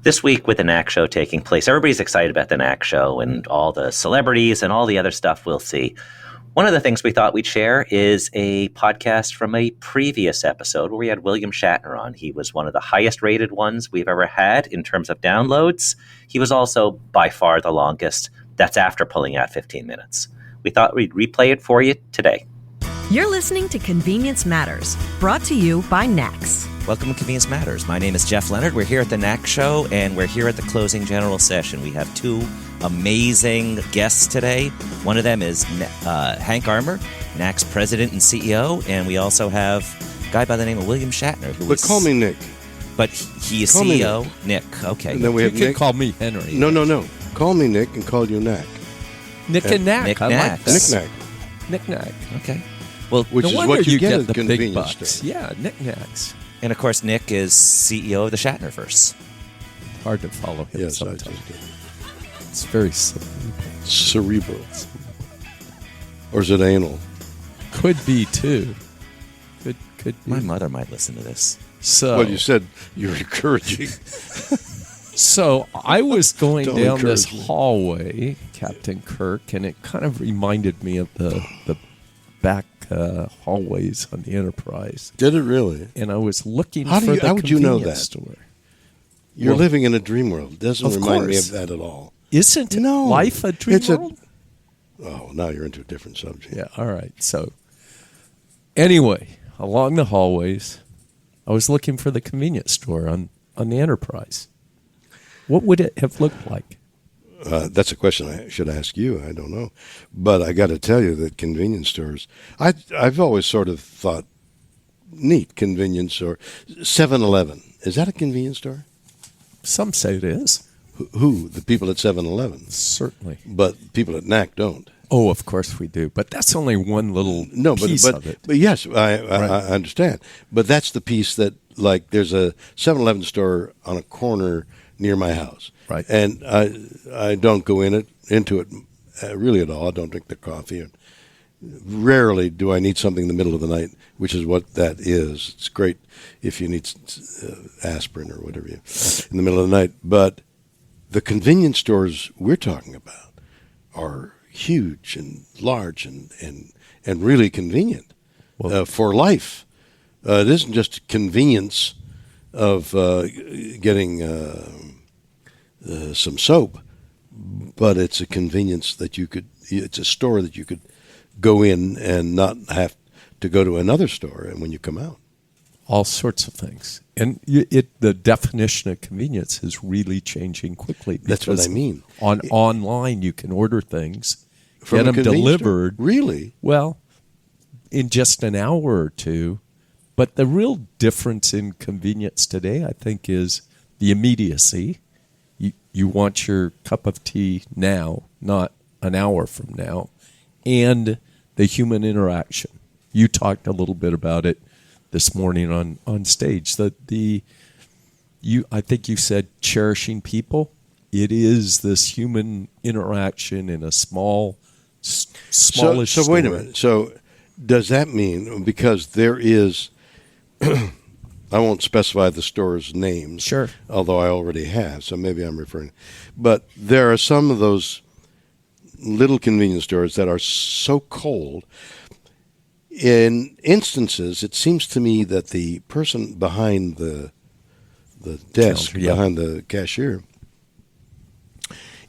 This week with the NACS Show taking place, everybody's excited about the NACS Show and all the celebrities and all the other stuff we'll see. One of the things we thought we'd share is a podcast from a previous episode where we had William Shatner on. He was one of the highest rated ones we've ever had in terms of downloads. He was also by far the longest. That's after pulling out 15 minutes. We thought we'd replay it for you today. You're listening to Convenience Matters, brought to you by NACS. Welcome to Convenience Matters. My name is Jeff Lenard. We're here at the NACS Show, and we're here at the closing general session. We have two amazing guests today. One of them is Hank Armour, NACS President and CEO, and we also have a guy by the name of William Shatner. But call me Nick. But he is call CEO. Nick. Okay. And then we have you Nick. can call me Henry. No. Call me Nick and call you Knack. Nick and Knack. Nick I like Knacks. that. Knick-knack. Knick-knack. Okay. Well, Which no is wonder what you get get at the big convenience bucks. store. Yeah, knick-knacks. and of course, Nick is CEO of the Shatnerverse. Hard to follow him Yes, I sometimes. just did. It's very Cerebral. Or is it anal? could be too. Could be. My mother might listen to this. So Well, you said you're encouraging. So I was going Don't down this encourage me. hallway, Captain Kirk, and it kind of reminded me of the back hallways on the Enterprise. Did it really? And I was looking How for the would you know convenience that? store. You're Well, living in a dream world. Doesn't of remind me course. of that at all. Isn't No, life a dream it's a- world? Oh, now you're into a different subject. Yeah, all right. So, anyway, along the hallways, I was looking for the convenience store on the Enterprise. What would it have looked like? That's a question I should ask you. I don't know. But I got to tell you that convenience stores, I've always sort of thought, neat convenience store. 7-Eleven, is that a convenience store? Some say it is. Who? The people at 7-Eleven. Certainly. But people at NAC don't. Oh, of course we do. But that's only one little No, piece of it. but yes, I Right. understand. But that's the piece that, like, there's a 7-Eleven store on a corner near my house. Right. And I don't go into it really at all. I don't drink the coffee. And rarely do I need something in the middle of the night, which is what that is. It's great if you need aspirin or whatever in the middle of the night. But the convenience stores we're talking about are huge and large and really convenient for life. It isn't just convenience of getting some soap, but it's a convenience that it's a store that you could go in and not have to go to another store and when you come out. All sorts of things. And the definition of convenience is really changing quickly. That's what I because mean. Online, you can order things, From get a them convenience store? delivered. Really? Well, in just an hour or two. But the real difference in convenience today, I think, is the immediacy. You want your cup of tea now, not an hour from now, and the human interaction. You talked a little bit about it this morning on stage. I think you said cherishing people. It is this human interaction in a smallish So wait a store. minute. So does that mean, because there is, I won't specify the store's names, Sure. although I already have, so maybe I'm referring. But there are some of those little convenience stores that are so cold. In instances, it seems to me that the person behind the desk, Counter, yeah. behind the cashier,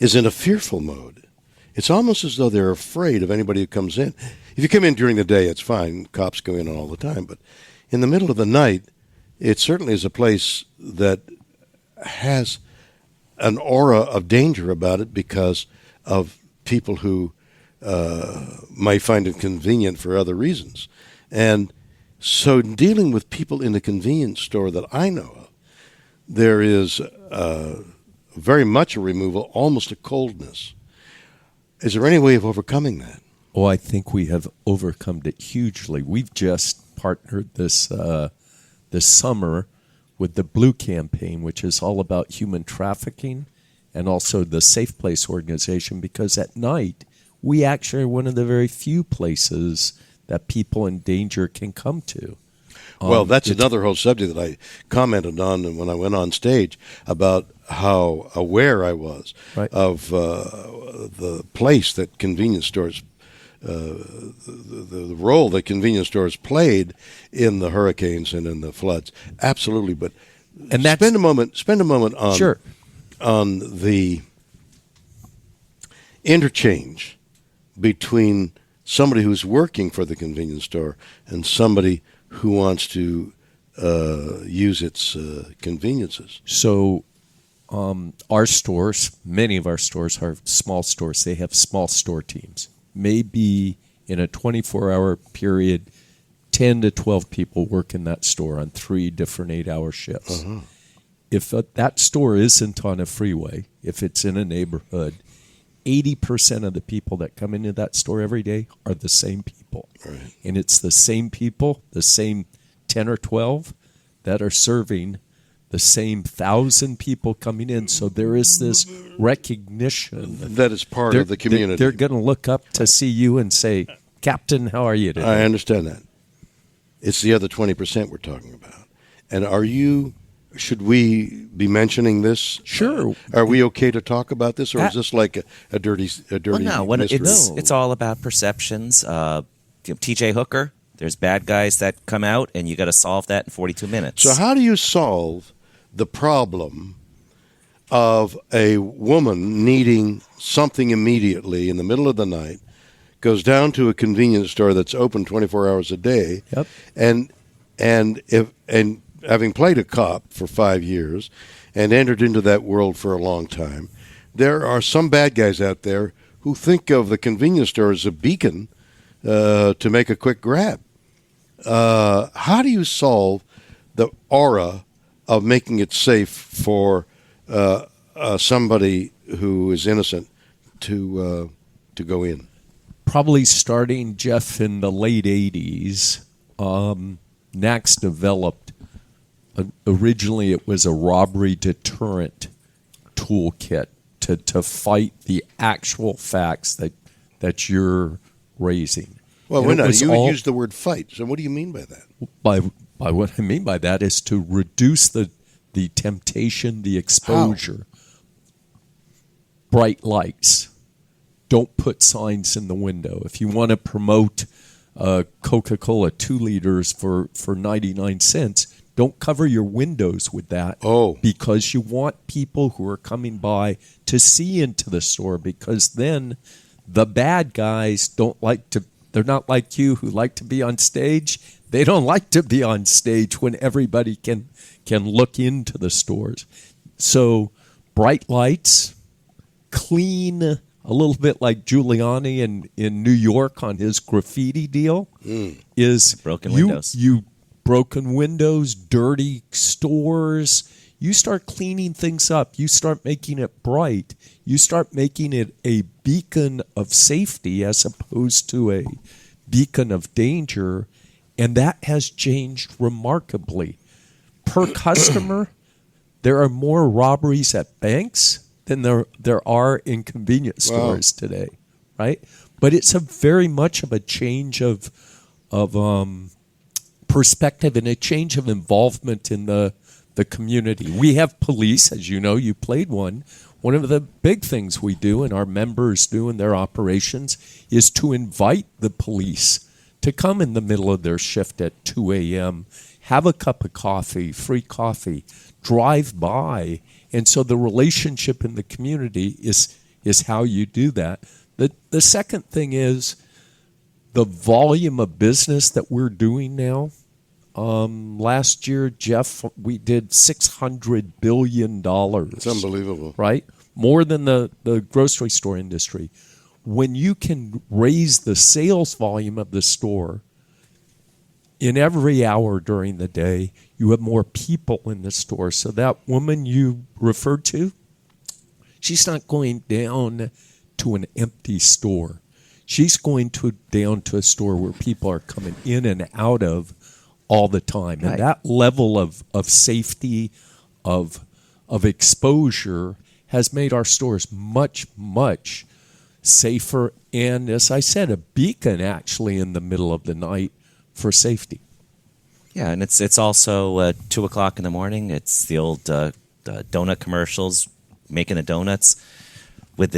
is in a fearful mode. It's almost as though they're afraid of anybody who comes in. If you come in during the day, it's fine. Cops go in all the time. But in the middle of the night, it certainly is a place that has an aura of danger about it because of people who might find it convenient for other reasons. And so dealing with people in the convenience store that I know of, there is very much a removal, almost a coldness. Is there any way of overcoming that? Oh, I think we have overcome it hugely. We've just partnered this summer with the Blue Campaign, which is all about human trafficking, and also the Safe Place organization, because at night we actually are one of the very few places that people in danger can come to. Well, that's another whole subject that I commented on when I went on stage about how aware I was of the place that convenience stores, the role that convenience stores played in the hurricanes and in the floods. Absolutely, but spend a moment on on the interchange between somebody who's working for the convenience store and somebody who wants to use its conveniences. So our stores, many of our stores are small stores. They have small store teams. Maybe in a 24-hour period, 10 to 12 people work in that store on 3 different 8-hour shifts. Uh-huh. If that store isn't on a freeway, if it's in a neighborhood, 80% of the people that come into that store every day are the same people. Right. And it's the same people, the same 10 or 12 that are serving the same 1,000 people coming in. So there is this recognition that is part of the community. They're going to look up to see you and say, Captain, how are you today? I understand that. It's the other 20% we're talking about. And should we be mentioning this? Sure. Are we okay to talk about this, or is this like a dirty well, no, mystery? It's all about perceptions. T.J. Hooker, there's bad guys that come out, and you got to solve that in 42 minutes. So how do you solve the problem of a woman needing something immediately in the middle of the night, goes down to a convenience store that's open 24 hours a day, and having played a cop for 5 years and entered into that world for a long time, there are some bad guys out there who think of the convenience store as a beacon to make a quick grab. How do you solve the aura of making it safe for somebody who is innocent to go in? Probably starting, Jeff, in the late 80s, NACS developed, originally it was a robbery deterrent toolkit to fight the actual facts that you're raising. Well, you used the word fight, so what do you mean by that? By what I mean by that is to reduce the temptation, the exposure. How? Bright lights. Don't put signs in the window. If you want to promote Coca-Cola 2 liters for 99 cents, don't cover your windows with that. Oh. Because you want people who are coming by to see into the store, because then the bad guys they're not like you who like to be on stage. They don't like to be on stage when everybody can look into the stores. So bright lights, clean, a little bit like Giuliani in New York on his graffiti deal, is broken windows. Broken windows, dirty stores. You start cleaning things up. You start making it bright. You start making it a beacon of safety as opposed to a beacon of danger. And that has changed remarkably. Per customer, there are more robberies at banks than there are in convenience stores today, right? But it's very much of a change of perspective and a change of involvement in the community. We have police, as you know, you played one. One of the big things we do and our members do in their operations is to invite the police to come in the middle of their shift at 2 a.m., have a cup of coffee, free coffee, drive by. And so the relationship in the community is how you do that. The second thing is the volume of business that we're doing now. Last year, Jeff, we did $600 billion. It's unbelievable. Right? More than the grocery store industry. When you can raise the sales volume of the store in every hour during the day, you have more people in the store. So that woman you referred to, she's not going down to an empty store. She's going down to a store where people are coming in and out of all the time. And that level of safety, of exposure has made our stores much, much safer. And as I said, a beacon actually in the middle of the night for safety. Yeah, and it's also 2 o'clock in the morning. It's the old donut commercials, making the donuts. With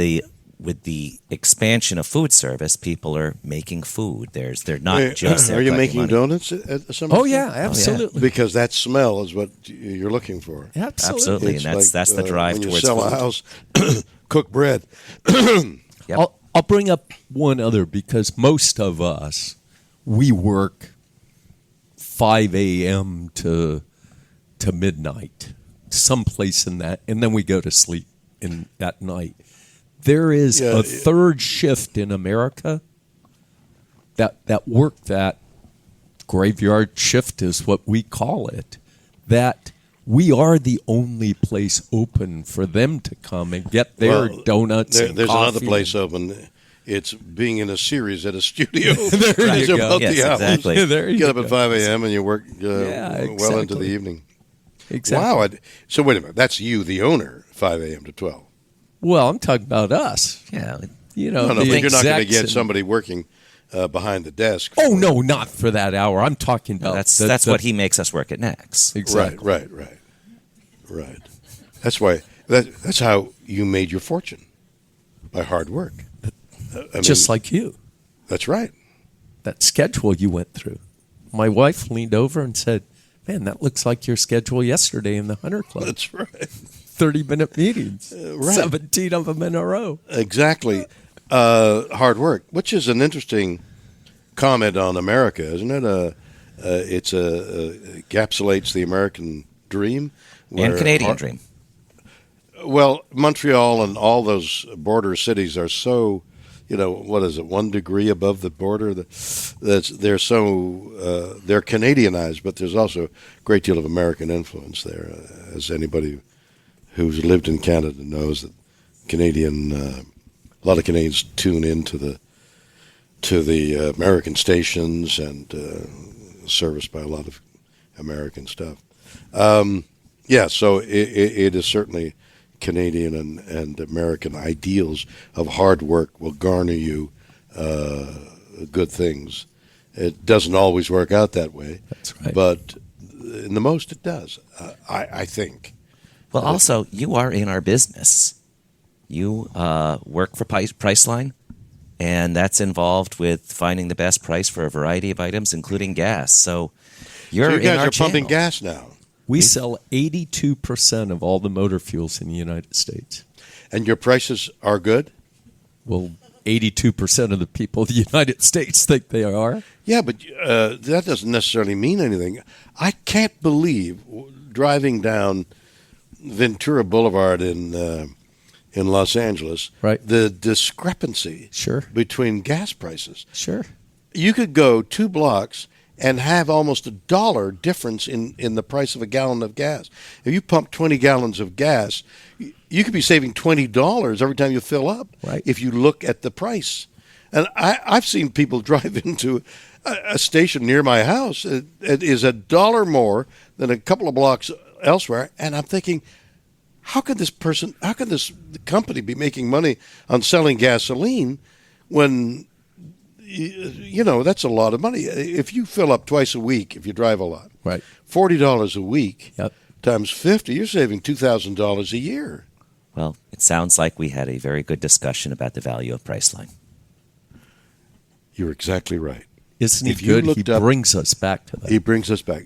the expansion of food service, people are making food. They're not just there Are you collecting making money. donuts at some? Oh yeah, absolutely. Because that smell is what you're looking for. Absolutely, It's and that's the drive when towards you sell food. a house, cook bread. Yep. I'll bring up one other because most of us, we work 5 a.m. to midnight, someplace in that, and then we go to sleep at night. There is a third shift in America that work, that graveyard shift is what we call it, that we are the only place open for them to come and get their donuts and There's coffee. another place open. It's being in a series at a studio. There you go. About Yes, the hours. exactly. There you Get up go. at 5 a.m. and you work well into exactly. the evening. Exactly. Wow. So wait a minute. That's you, the owner, 5 a.m. to 12. Well, I'm talking about us. Yeah, You know, No, the but you're not going to execs get and- somebody working behind the desk. Oh no, not for that hour. I'm talking about that's what he makes us work at NACS. Exactly. Right. That's why. That's how you made your fortune, by hard work. Just like you. That's right. That schedule you went through. My wife leaned over and said, "Man, that looks like your schedule yesterday in the Hunter Club. That's right. 30-minute meetings, right. 17 of them in a row." Exactly. Hard work, which is an interesting comment on America, isn't it? It's encapsulates the American dream And Canadian dream. Well, Montreal and all those border cities are so, what is it, 1 degree above the border? They're so they're Canadianized, but there's also a great deal of American influence there, as anybody who's lived in Canada knows that a lot of Canadians tune into the American stations and serviced by a lot of American stuff. So it is certainly Canadian and American ideals of hard work will garner you good things. It doesn't always work out that way. That's right. But in the most, it does, I think. Well, also, you are in our business. You work for Priceline, and that's involved with finding the best price for a variety of items, including gas. So you're So you in guys our are pumping channel. gas now, We sell 82% of all the motor fuels in the United States. and your prices are good? Well, 82% of the people in the United States think they are. Yeah, but that doesn't necessarily mean anything. I can't believe driving down Ventura Boulevard in Los Angeles, Right. the discrepancy Sure. between gas prices. Sure. You could go 2 blocks and have almost $1 difference in the price of a gallon of gas. If you pump 20 gallons of gas, you could be saving $20 every time you fill up, Right. if you look at the price. And I've seen people drive into a station near my house. It is $1 more than a couple of blocks elsewhere, and I'm thinking, how could this company be making money on selling gasoline when, that's a lot of money. If you fill up twice a week, if you drive a lot, Right. $40 a week Yep. times 50, you're saving $2,000 a year. Well, it sounds like we had a very good discussion about the value of Priceline. You're exactly right. Isn't he If you good? He looked up- brings us back to that. He brings us back.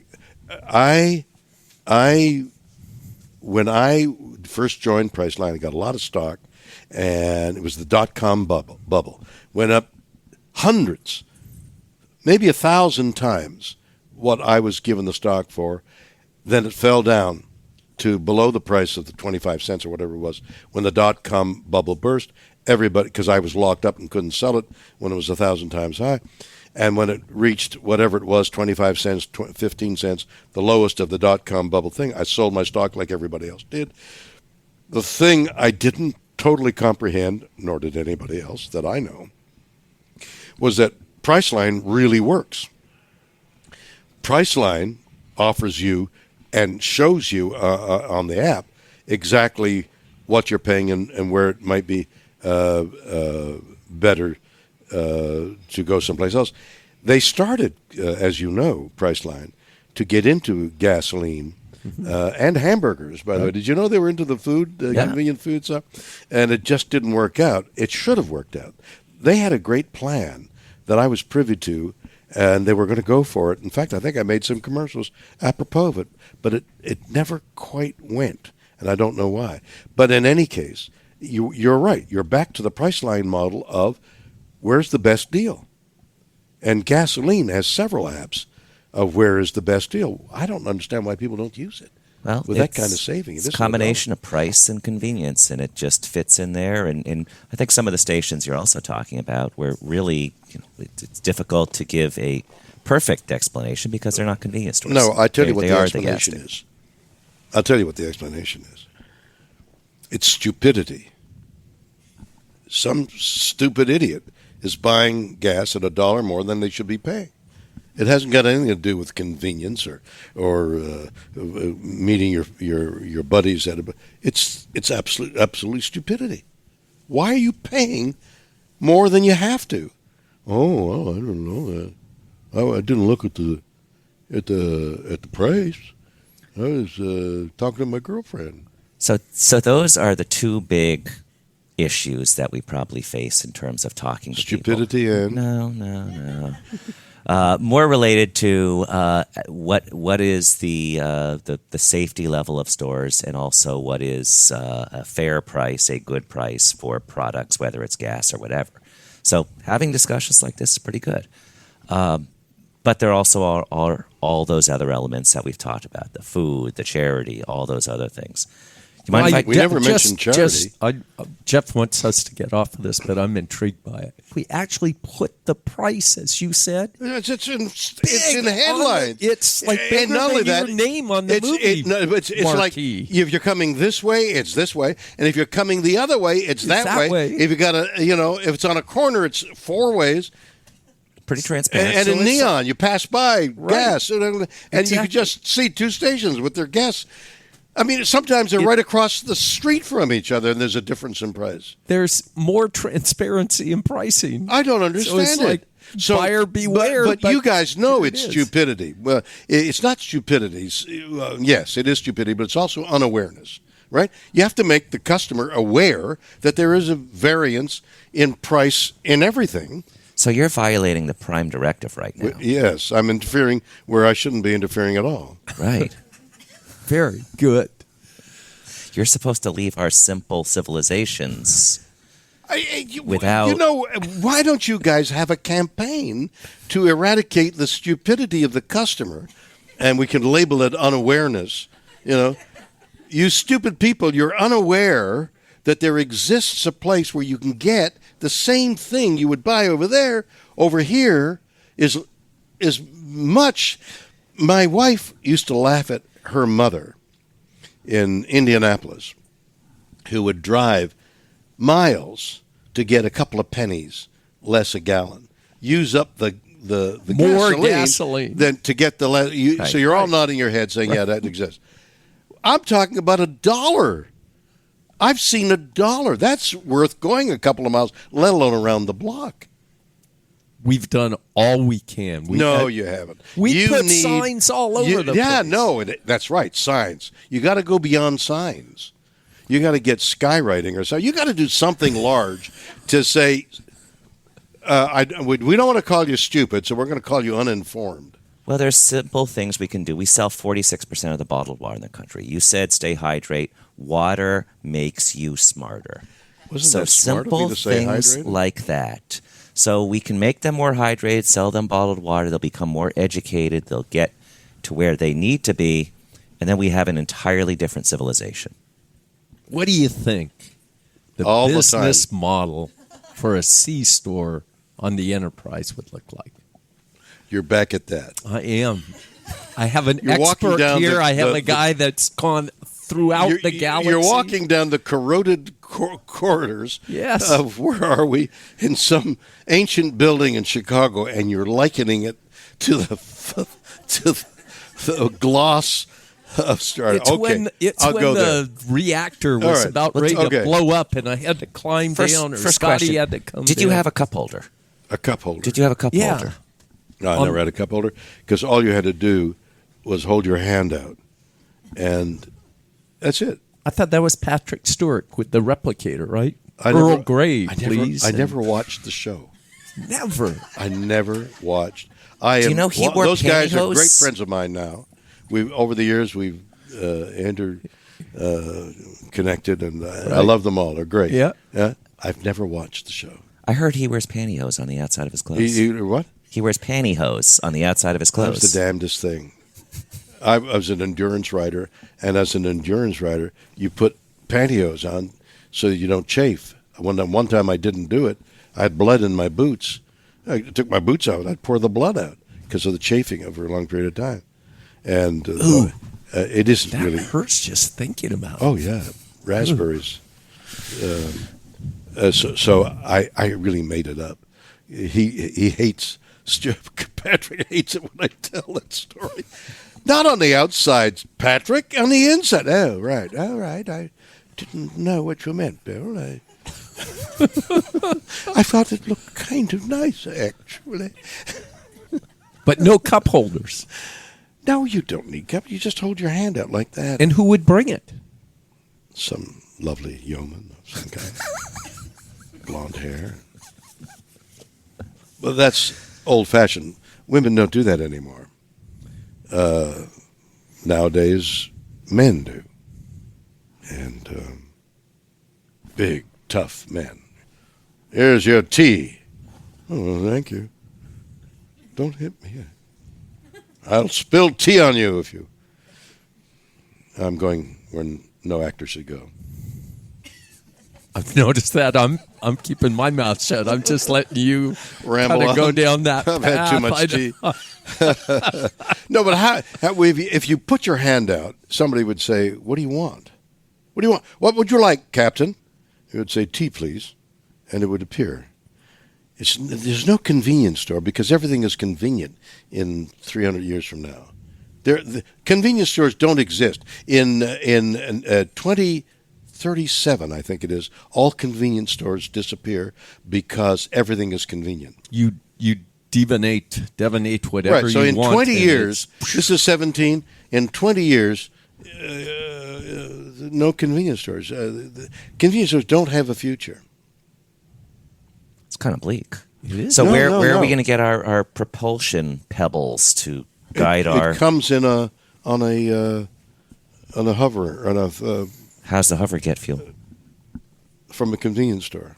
When I first joined Priceline, I got a lot of stock, and it was the .com bubble. Went up hundreds, maybe 1,000 times what I was given the stock for. Then it fell down to below the price of the 25 cents or whatever it was. When the .com bubble burst, everybody, because I was locked up and couldn't sell it when it was 1,000 times high. And when it reached whatever it was, 25 cents, 15 cents, the lowest of the .com bubble thing, I sold my stock like everybody else did. The thing I didn't totally comprehend, nor did anybody else that I know, was that Priceline really works. Priceline offers you and shows you on the app exactly what you're paying and where it might be better to go someplace else. They started, as you know, Priceline, to get into gasoline and hamburgers, by the way. Did you know they were into the food, convenient food stuff? And it just didn't work out. It should have worked out. They had a great plan that I was privy to, and they were going to go for it. In fact, I think I made some commercials apropos of it, but it never quite went, and I don't know why. But in any case, you're right. You're back to the Priceline model of where's the best deal? And gasoline has several apps of where is the best deal. I don't understand why people don't use it. Well, with that kind of saving. It's a combination of price and convenience, and it just fits in there. And I think some of the stations you're also talking about where really it's difficult to give a perfect explanation because they're not convenience stores. No, I tell you what the explanation is. I'll tell you what the explanation is. It's stupidity. Some stupid idiot is buying gas at $1 more than they should be paying. It hasn't got anything to do with convenience or meeting your buddies at a. It's absolute stupidity. Why are you paying more than you have to? Oh, well, I don't know that. I didn't look at the price. I was talking to my girlfriend. So those are the two big issues that we probably face in terms of talking to stupidity people. And more related to what is the safety level of stores, and also what is a fair price, a good price for products, whether it's gas or whatever. So having discussions like this is pretty good. But there also are all those other elements that we've talked about: the food, the charity, all those other things. Do you mind if we never mentioned charity. Jeff wants us to get off of this, but I'm intrigued by it. We actually put the price, as you said. It's in the headlines. It's like bigger than your name on the movie it's like if you're coming this way, it's this way, and if you're coming the other way, it's that way. If you got if it's on a corner, it's 4 ways. Pretty transparent. And in neon, you pass by gas, and you can just see 2 stations with their gas. I mean, sometimes they're right across the street from each other, and there's a difference in price. There's more transparency in pricing. I don't understand it. So buyer beware. But you guys know it's stupidity. Well, it's not stupidity. Yes, it is stupidity, but it's also unawareness, right? You have to make the customer aware that there is a variance in price in everything. So you're violating the Prime Directive right now. Yes, I'm interfering where I shouldn't be interfering at all. Right. Very good. You're supposed to leave our simple civilizations without... why don't you guys have a campaign to eradicate the stupidity of the customer, and we can label it unawareness? You stupid people, you're unaware that there exists a place where you can get the same thing you would buy over here is much... My wife used to laugh at her mother in Indianapolis, who would drive miles to get a couple of pennies less a gallon, use up the more gasoline than to get the less. So you're all nodding your head saying, yeah, that exists. I'm talking about $1. I've seen $1. That's worth going a couple of miles, let alone around the block. We've done all we can. You haven't. We put signs all over the place. Yeah, no, that's right, signs. You got to go beyond signs. You got to get skywriting or something. You got to do something large to say, we don't want to call you stupid, so we're going to call you uninformed. Well, there's simple things we can do. We sell 46% of the bottled water in the country. You said stay hydrated. Water makes you smarter. Wasn't that smart of me to say simple things hydrated? like that. So we can make them more hydrated, sell them bottled water. They'll become more educated. They'll get to where they need to be. And then we have an entirely different civilization. What do you think the business model for a C-store on the Enterprise would look like? You're back at that. I am. I have an expert here. I have a guy that's gone throughout the galaxy. You're walking down the corroded corridors of, where are we, in some ancient building in Chicago, and you're likening it to the gloss of Star. It's when the reactor was about ready to blow up, and I had to climb down, or Scotty had to come down. Did you have a cup holder? A cup holder. Did you have a cup holder? No, I never had a cup holder, because all you had to do was hold your hand out, and that's it. I thought that was Patrick Stewart with the replicator, right? I Earl never- Grey, I please. never watched the show. Never. I never watched. Do you know he wore those guys are pantyhose? great friends of mine now. Over the years we've connected, and I love them all. They're great. Yeah. I've never watched the show. I heard he wears pantyhose on the outside of his clothes. What? He wears pantyhose on the outside of his clothes. That's the damnedest thing. I was an endurance rider, and as an endurance rider, you put pantyhose on so that you don't chafe. One time I didn't do it. I had blood in my boots. I took my boots out. I'd pour the blood out because of the chafing over a long period of time. And it isn't That really. hurts just thinking about it. Oh yeah, raspberries. So I really made it up. He hates. Patrick hates it when I tell that story. Not on the outside, Patrick. On the inside. Oh right, all right. I didn't know what you meant, Bill. I thought it looked kind of nice, actually. But no cup holders. No, you don't need cup. You just hold your hand out like that. And who would bring it? Some lovely yeoman of some kind. Blonde hair. Well, that's old-fashioned. Women don't do that anymore. Nowadays, men do. And big, tough men. Here's your tea. Oh, thank you. Don't hit me. I'll spill tea on you if you... I'm going where no actor should go. I've noticed that. I'm keeping my mouth shut. I'm just letting you Ramble kind of go on. down that I've path. had too much tea. No, but how if you put your hand out, somebody would say, "What do you want? What do you want? What would you like, Captain?" He would say, "Tea, please," and it would appear. There's no convenience store because everything is convenient in 300 years from now. The convenience stores don't exist. In 2037, I think it is, all convenience stores disappear because everything is convenient. You divinate whatever Right. So you in want. 20 and years, it's- this is 17. In 20 years, no convenience stores. The convenience stores don't have a future. It's kind of bleak. It is. So No, where no, are we no. going to get our propulsion pebbles to guide our... It comes in on a hover How's the hover get fuel? from a convenience store.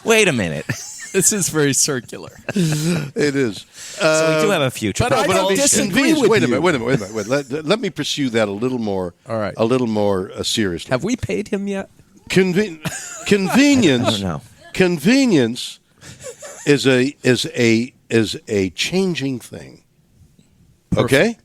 Wait a minute. This is very circular. It is. So we do have a future. but I don't propulsion. disagree with Wait a you. minute. Wait. Let me pursue that a little more. All right. A little more seriously. Have we paid him yet? Convenience. I don't know. Convenience is a changing thing. Okay?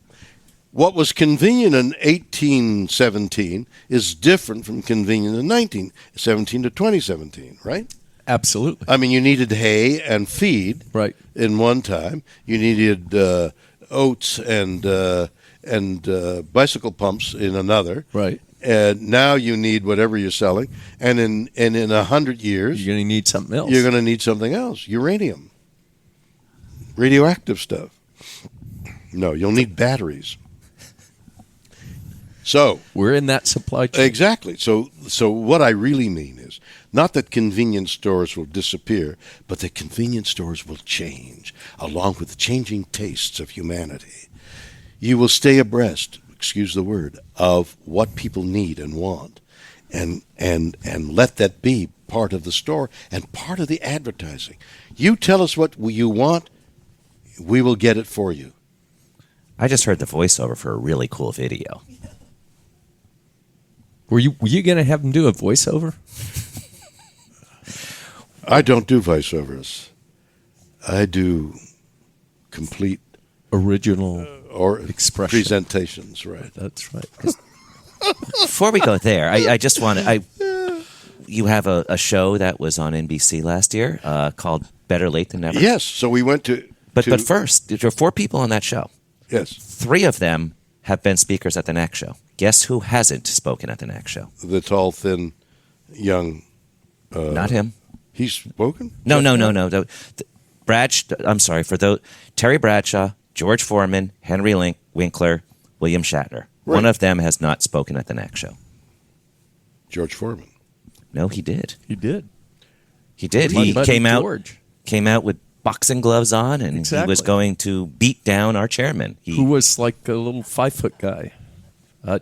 What was convenient in 1817 is different from convenient in 1917 to 2017, right? Absolutely. I mean, you needed hay and feed Right. in one time. You needed oats and bicycle pumps in another. Right. And now you need whatever you're selling. And in 100 years, You're going to need something else. you're going to need something else. Uranium. Radioactive stuff. No, you'll need batteries. So We're in that supply chain. exactly. So what I really mean is not that convenience stores will disappear, but that convenience stores will change along with the changing tastes of humanity. You will stay abreast, excuse the word, of what people need and want, and let that be part of the store and part of the advertising. You tell us what you want, we will get it for you. I just heard the voiceover for a really cool video. Were you going to have him do a voiceover? I don't do voiceovers. I do complete Original. or Expression. presentations, right? That's right. Before we go there, I just want to... You have a show that was on NBC last year called Better Late Than Never. Yes. So we went to. But first, there are 4 people on that show. Yes, 3 of them have been speakers at the NACS Show. Guess who hasn't spoken at the NACS Show? the tall, thin, young. Not him. He's spoken. No. I'm sorry. For those, Terry Bradshaw, George Foreman, Henry Winkler, William Shatner. Right. One of them has not spoken at the NACS show. George Foreman. No, he did. You did. He did. My He buddy came George. out with boxing gloves on, and he was Exactly. going to beat down our chairman. Who was like a little 5-foot guy.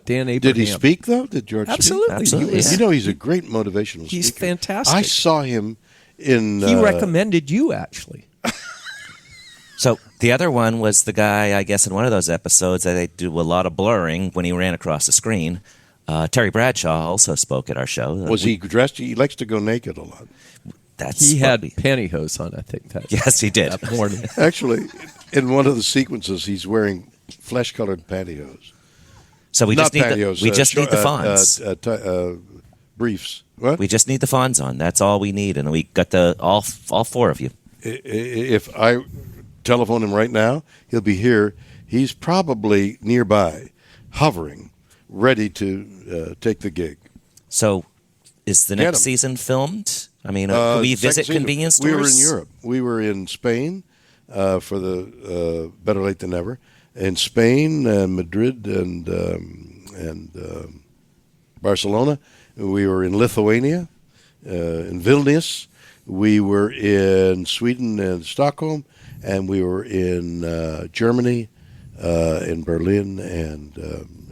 Dan Abraham. Did he speak, though? Did George Absolutely. speak? Absolutely, He was- You know, he's a great motivational He's speaker. fantastic. I saw him in... He recommended you, actually. So the other one was the guy, I guess, in one of those episodes that they do a lot of blurring when he ran across the screen. Terry Bradshaw also spoke at our show. Was he dressed? He likes to go naked a lot. That's He what had we- pantyhose on, I think. Yes, he did. That morning. Actually, in one of the sequences, he's wearing flesh-colored pantyhose. So we Not just need pantyhose. the fawns. Briefs. What? We just need the fawns on. That's all we need, and we got the all four of you. If I telephone him right now, he'll be here. He's probably nearby, hovering, ready to take the gig. So, is the Get next 'em. season filmed? I mean, can we Second visit season. convenience stores? We were in Europe. We were in Spain for the Better Late Than Never. In Spain, Madrid, and Barcelona. We were in Lithuania, in Vilnius. We were in Sweden and Stockholm, and we were in Germany, in Berlin, and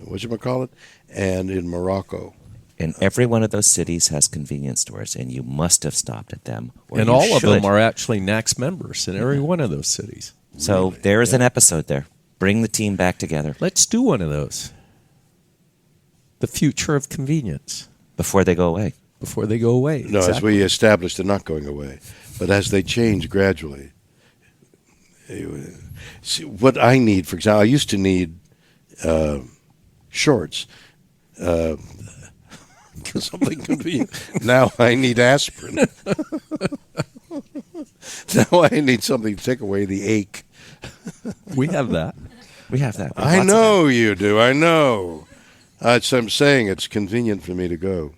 whatchamacallit, and in Morocco. And every one of those cities has convenience stores, and you must have stopped at them. Or And you all of them should. are actually NACS members in every one of those cities. So there is an episode there. Bring the team back together Let's do one of those. The future of convenience before they go away. before they go away. No, as Exactly. we established, they're not going away. But as they change gradually. See, what I need, for example, I used to need shorts. Something convenient. Now I need aspirin. Now I need something to take away the ache. We have that. We have that. I know you do. I know. So I'm saying it's convenient for me to go.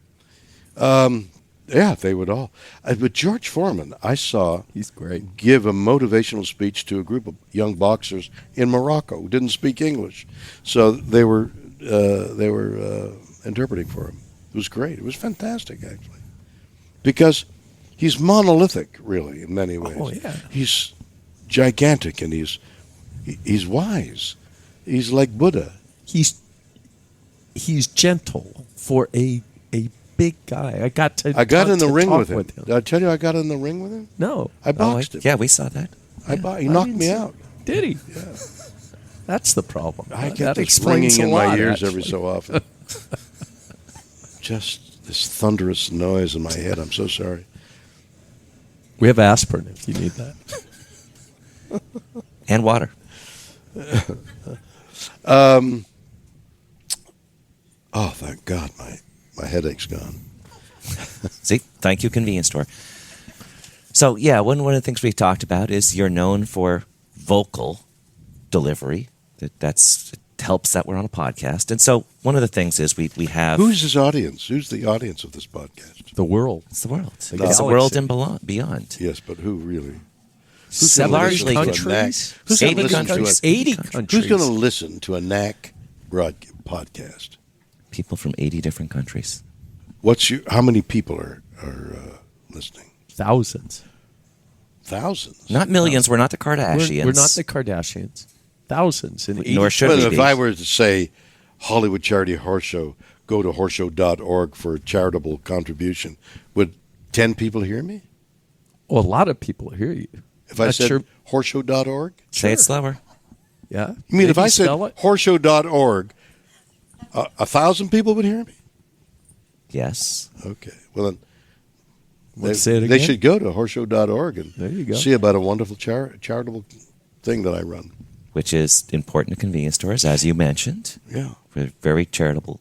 Yeah, they would all. But George Foreman, I saw He's great. give a motivational speech to a group of young boxers in Morocco who didn't speak English, so they were interpreting for him. It was great. It was fantastic, actually, because he's monolithic, really, in many ways. Oh, yeah. He's gigantic and he's wise. He's like Buddha. He's gentle for a big guy. I got in the ring talk with him. him. Did I tell you I got in the ring with him? No. I boxed him. Yeah, we saw that. He knocked didn't me see- out. Did he? Yeah. That's the problem. I That get this explains ringing in a my lot, ears actually. every so often. Just this thunderous noise in my head. I'm so sorry. We have aspirin if you need that. And water. Oh, thank God, my headache's gone. See, thank you, convenience store. So, yeah, one of the things we talked about is you're known for vocal delivery. It helps that we're on a podcast. And so one of the things is we have... Who's his audience? Who's the audience of this podcast? The world. It's the world. The It's the galaxy. world and beyond. Yes, but who really? Seven gonna largely listen to a countries. Who's gonna 80 listen to countries. 80 Who's countries. going to listen to a NAC podcast? People from 80 different countries. How many people are listening? Thousands. Thousands. Not millions. We're not the Kardashians. We're not the Kardashians. Thousands. And Nor should Well, we if be. I were to say Hollywood Charity Horse Show, go to horseshow.org for a charitable contribution, would 10 people hear me? Well, a lot of people hear you. If I That's said your- horseshow.org? Say it slower. Yeah. You mean if Maybe I said spell it? horseshow.org, 1,000 people would hear me? Yes. Okay. Well, then Let's say it they again. should go to horseshow.org and There you go. see about a wonderful charitable thing that I run. Which is important to convenience stores, as you mentioned. Yeah. We're very charitable.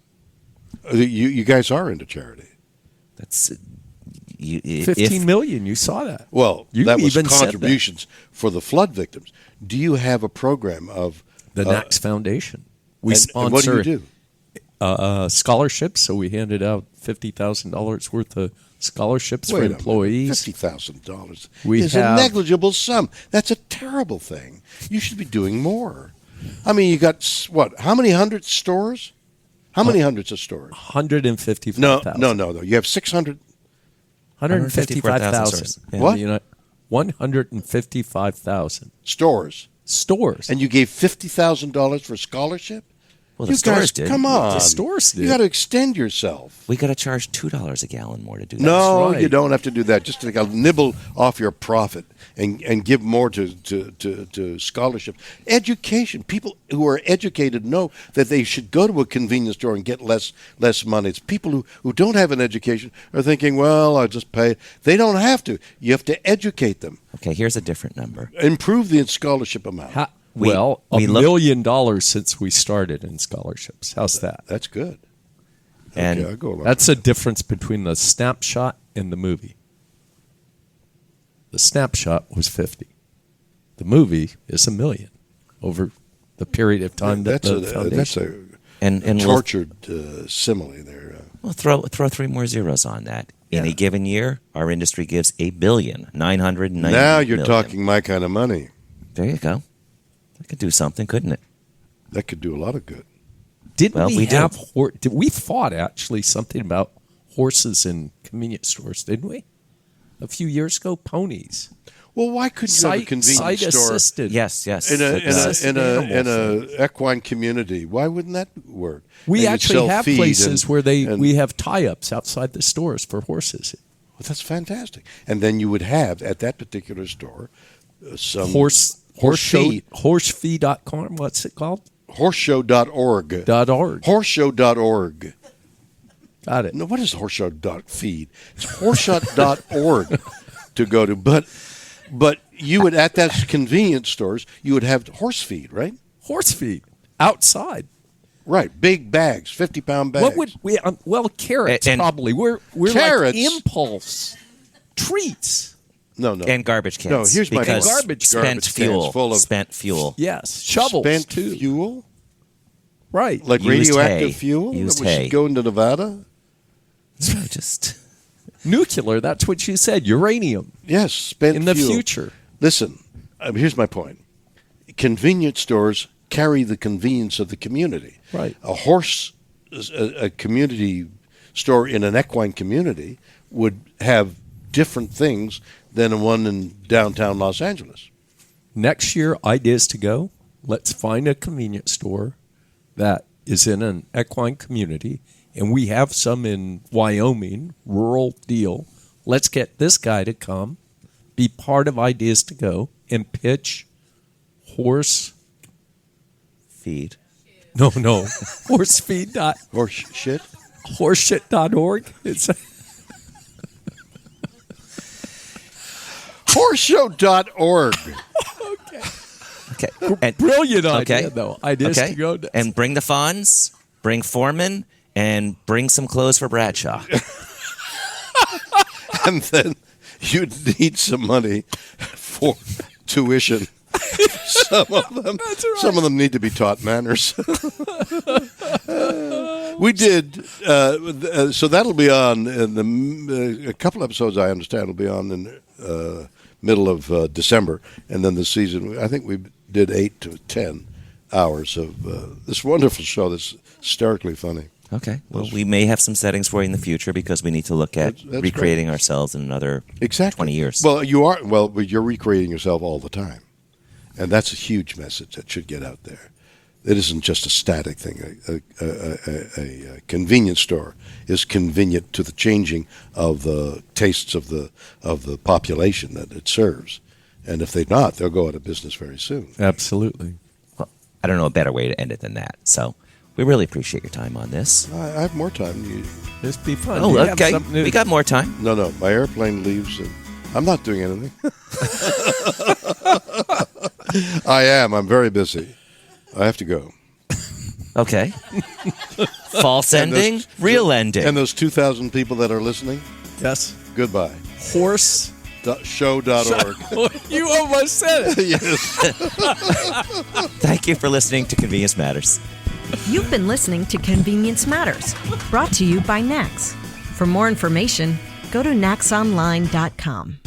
You guys are into charity. That's... 15 million. You saw that. Well, You that was even said that. contributions for the flood victims. Do you have a program of The NACS Foundation. We and sponsor what do you do? scholarships, so we handed out $50,000 worth of scholarships for employees. $50,000 We is have- a negligible sum. That's a terrible thing. You should be doing more. I mean, you got what? How many hundred stores? How many hundreds of stores? 155,000. No. You have 600. 155,000. Yeah. What? 155,000 Stores. stores. And you gave $50,000 for scholarship? Well, the You stores guys, did. come on. The stores did. You got to extend yourself. We got to charge $2 a gallon more to do that. No, right. you don't have to do that. Just take a nibble off your profit and give more to scholarship. Education. People who are educated know that they should go to a convenience store and get less money. It's people who don't have an education are thinking, well, I'll just pay. They don't have to. You have to educate them. Okay, here's a different number. Improve the scholarship amount. We $1 looked- million since we started in scholarships. How's that? That's good. And Okay, I'll go along. That's a difference between the snapshot and the movie. The snapshot was 50. The movie is $1 million over the period of time that that's the a foundation. and we'll, tortured simile there. we'll throw 3 more zeros on that. In Yeah. a given year, our industry gives $1,990,000,000. Now you're talking my kind of money. There you go. That could do something, couldn't it? That could do a lot of good. Didn't Well, we we do. have we thought actually something about horses in convenience stores, didn't we? A few years ago, ponies. Well, why couldn't you have a Sight convenience store assisted. Yes. in Assisted a equine community? Why wouldn't that work? We And you'd actually sell have feed places and- where and- we have tie-ups outside the stores for horses. Well, that's fantastic. And then you would have at that particular store some Horsefeed.com. What's it called? Horseshow.org. .org. Horseshow.org. Got it. No, what is horseshow.feed? It's horseshow.org to go to. But you would, at that convenience stores, you would have horse feed, right? Horse feed outside. Right. Big bags, 50-pound bags. What would we? Well, carrots And- probably. We're Carrots? like impulse treats. No. And garbage cans. No, here's my because point. Garbage spent cans fuel. full of- Spent fuel. Yes, shovels Spent too. fuel? Right. Like Used radioactive hay. fuel? Used that hay. should go into Nevada? So just Nuclear. That's what you said. Uranium Yes, spent in the fuel. future. Listen, here's my point. Convenience stores carry the convenience of the community. Right. A community store in an equine community would have different things than one in downtown Los Angeles. Next year, ideas to go. Let's find a convenience store that is in an equine community, and we have some in Wyoming, rural deal. Let's get this guy to come, be part of Ideas to Go, and pitch horse. feed. No, horsefeed. Horse shit? Horseshit.org. It's Horseshow.org. Okay. And, brilliant idea, okay. though. Ideas okay. to Go. And bring the funds, bring Foreman, and bring some clothes for Bradshaw. And then you'd need some money for tuition. Some of them need to be taught manners. We did. So that'll be on in a couple episodes. I understand will be on in middle of December, and then the season. I think we did 8 to 10 hours of this wonderful show that's hysterically funny. Okay. Well, we may have some settings for you in the future because we need to look at That's recreating ourselves in another 20 years. Well, you're recreating yourself all the time, and that's a huge message that should get out there. It isn't just a static thing. A convenience store is convenient to the changing of the tastes of the population that it serves, and if they're not, they'll go out of business very soon. Absolutely. Well, I don't know a better way to end it than that. So we really appreciate your time on this. I have more time. This be fun. Oh, You have okay. something to- We got more time. No, my airplane leaves, and I'm not doing anything. I am. I'm very busy. I have to go. Okay. False ending, real ending. And those 2,000 people that are listening, Yes. goodbye. Horse. Show.org. You almost said it. Yes. Thank you for listening to Convenience Matters. You've been listening to Convenience Matters, brought to you by NACS. For more information, go to nacsonline.com.